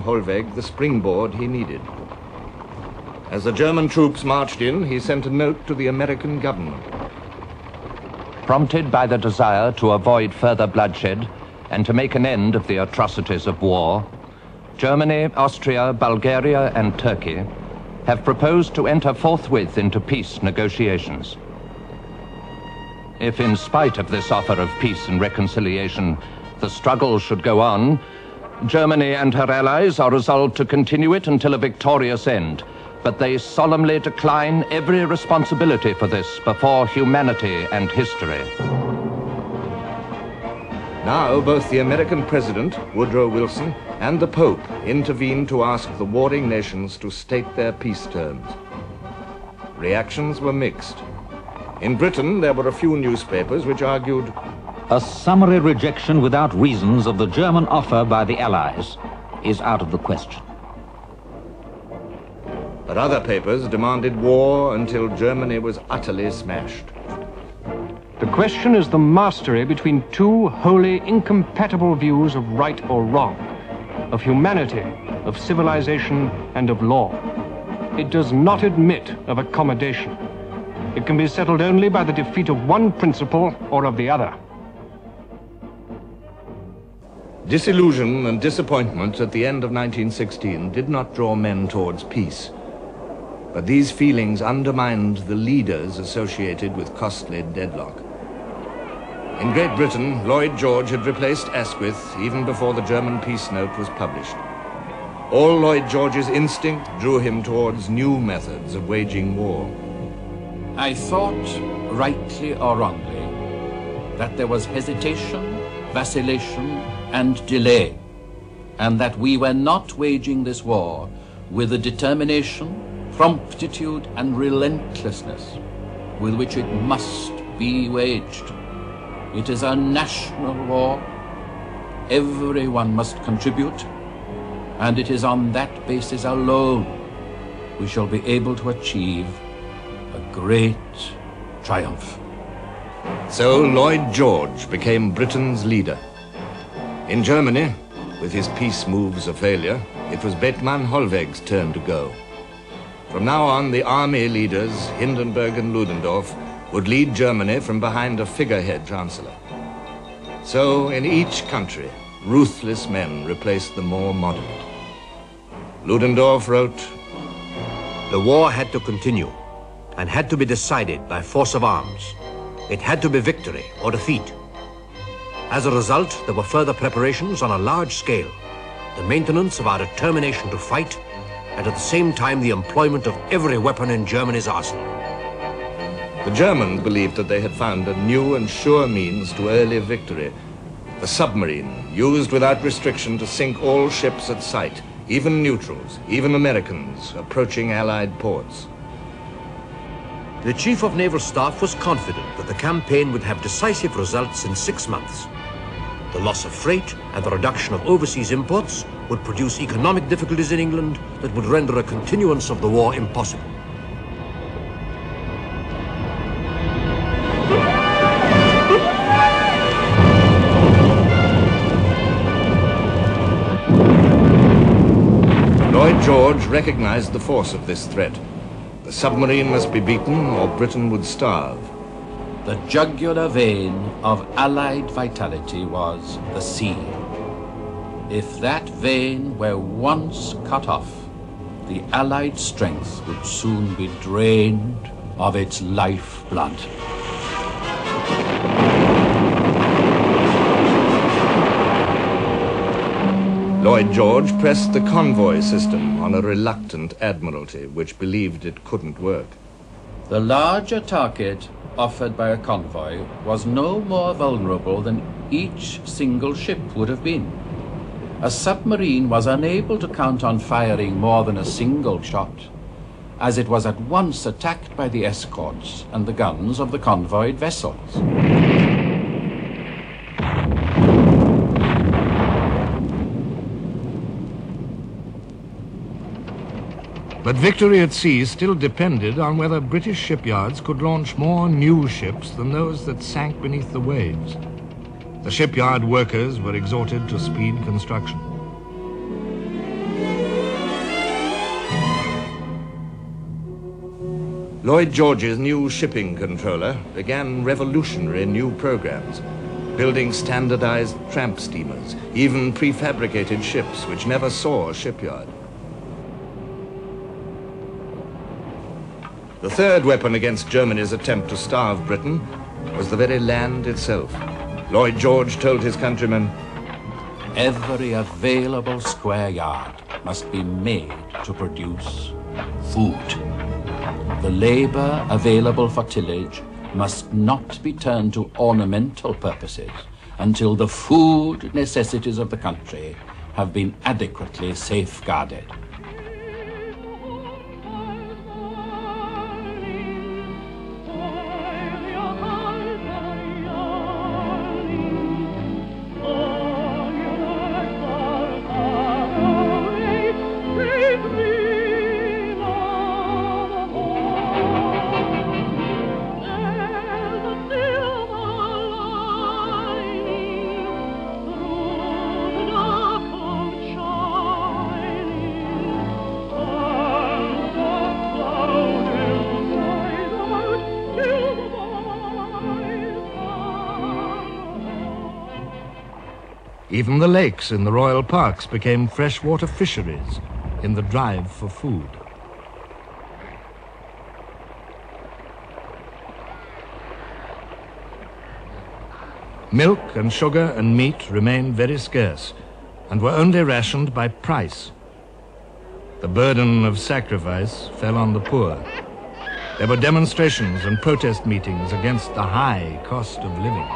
Hollweg the springboard he needed. As the German troops marched in, he sent a note to the American government. Prompted by the desire to avoid further bloodshed and to make an end of the atrocities of war, Germany, Austria, Bulgaria, and Turkey have proposed to enter forthwith into peace negotiations. If, in spite of this offer of peace and reconciliation, the struggle should go on, Germany and her allies are resolved to continue it until a victorious end, but they solemnly decline every responsibility for this before humanity and history. Now, both the American President, Woodrow Wilson, and the Pope intervened to ask the warring nations to state their peace terms. Reactions were mixed. In Britain, there were a few newspapers which argued, "A summary rejection without reasons of the German offer by the Allies is out of the question." But other papers demanded war until Germany was utterly smashed. The question is the mastery between two wholly incompatible views of right or wrong, of humanity, of civilization, and of law. It does not admit of accommodation. It can be settled only by the defeat of one principle or of the other. Disillusion and disappointment at the end of 1916 did not draw men towards peace. But these feelings undermined the leaders associated with costly deadlock. In Great Britain, Lloyd George had replaced Asquith even before the German peace note was published. All Lloyd George's instinct drew him towards new methods of waging war. I thought, rightly or wrongly, that there was hesitation, vacillation, and delay, and that we were not waging this war with the determination, promptitude, and relentlessness with which it must be waged. It is a national war. Everyone must contribute, and it is on that basis alone we shall be able to achieve a great triumph. So Lloyd George became Britain's leader. In Germany, with his peace moves a failure, it was Bethmann Hollweg's turn to go. From now on, the army leaders, Hindenburg and Ludendorff, would lead Germany from behind a figurehead chancellor. So, in each country, ruthless men replaced the more moderate. Ludendorff wrote, "The war had to continue and had to be decided by force of arms. It had to be victory or defeat. As a result, there were further preparations on a large scale, the maintenance of our determination to fight, and at the same time the employment of every weapon in Germany's arsenal." The Germans believed that they had found a new and sure means to early victory. The submarine, used without restriction to sink all ships at sight, even neutrals, even Americans approaching Allied ports. The Chief of Naval Staff was confident that the campaign would have decisive results in 6 months. The loss of freight and the reduction of overseas imports would produce economic difficulties in England that would render a continuance of the war impossible. Lloyd George recognized the force of this threat. The submarine must be beaten or Britain would starve. The jugular vein of Allied vitality was the sea. If that vein were once cut off, the Allied strength would soon be drained of its lifeblood. Lloyd George pressed the convoy system on a reluctant Admiralty, which believed it couldn't work. The larger target offered by a convoy was no more vulnerable than each single ship would have been. A submarine was unable to count on firing more than a single shot, as it was at once attacked by the escorts and the guns of the convoyed vessels. But victory at sea still depended on whether British shipyards could launch more new ships than those that sank beneath the waves. The shipyard workers were exhorted to speed construction. Lloyd George's new shipping controller began revolutionary new programs, building standardized tramp steamers, even prefabricated ships which never saw a shipyard. The third weapon against Germany's attempt to starve Britain was the very land itself. Lloyd George told his countrymen, "Every available square yard must be made to produce food. The labor available for tillage must not be turned to ornamental purposes until the food necessities of the country have been adequately safeguarded." Even the lakes in the royal parks became freshwater fisheries in the drive for food. Milk and sugar and meat remained very scarce and were only rationed by price. The burden of sacrifice fell on the poor. There were demonstrations and protest meetings against the high cost of living.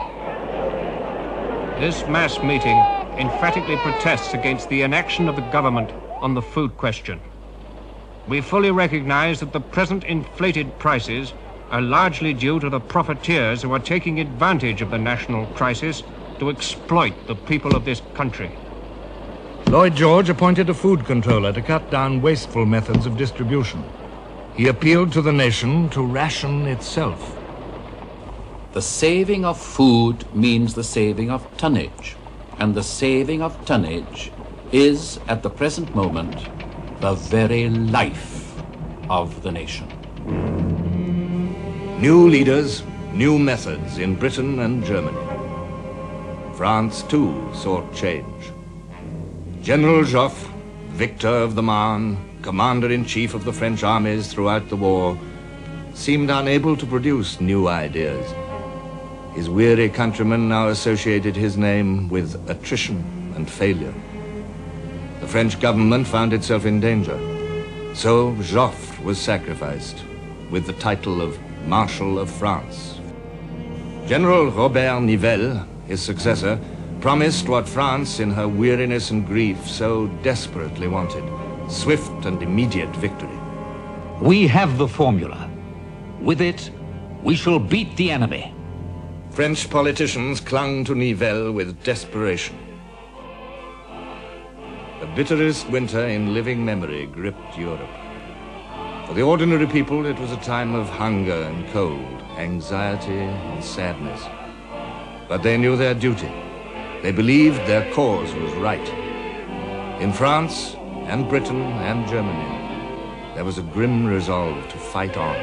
This mass meeting emphatically protests against the inaction of the government on the food question. We fully recognize that the present inflated prices are largely due to the profiteers who are taking advantage of the national crisis to exploit the people of this country. Lloyd George appointed a food controller to cut down wasteful methods of distribution. He appealed to the nation to ration itself. The saving of food means the saving of tonnage, and the saving of tonnage is, at the present moment, the very life of the nation. New leaders, new methods in Britain and Germany. France, too, sought change. General Joffre, victor of the Marne, commander-in-chief of the French armies throughout the war, seemed unable to produce new ideas. His weary countrymen now associated his name with attrition and failure. The French government found itself in danger. So Joffre was sacrificed with the title of Marshal of France. General Robert Nivelle, his successor, promised what France, in her weariness and grief, so desperately wanted: swift and immediate victory. We have the formula. With it, we shall beat the enemy. French politicians clung to Nivelle with desperation. The bitterest winter in living memory gripped Europe. For the ordinary people, it was a time of hunger and cold, anxiety and sadness. But they knew their duty. They believed their cause was right. In France and Britain and Germany, there was a grim resolve to fight on.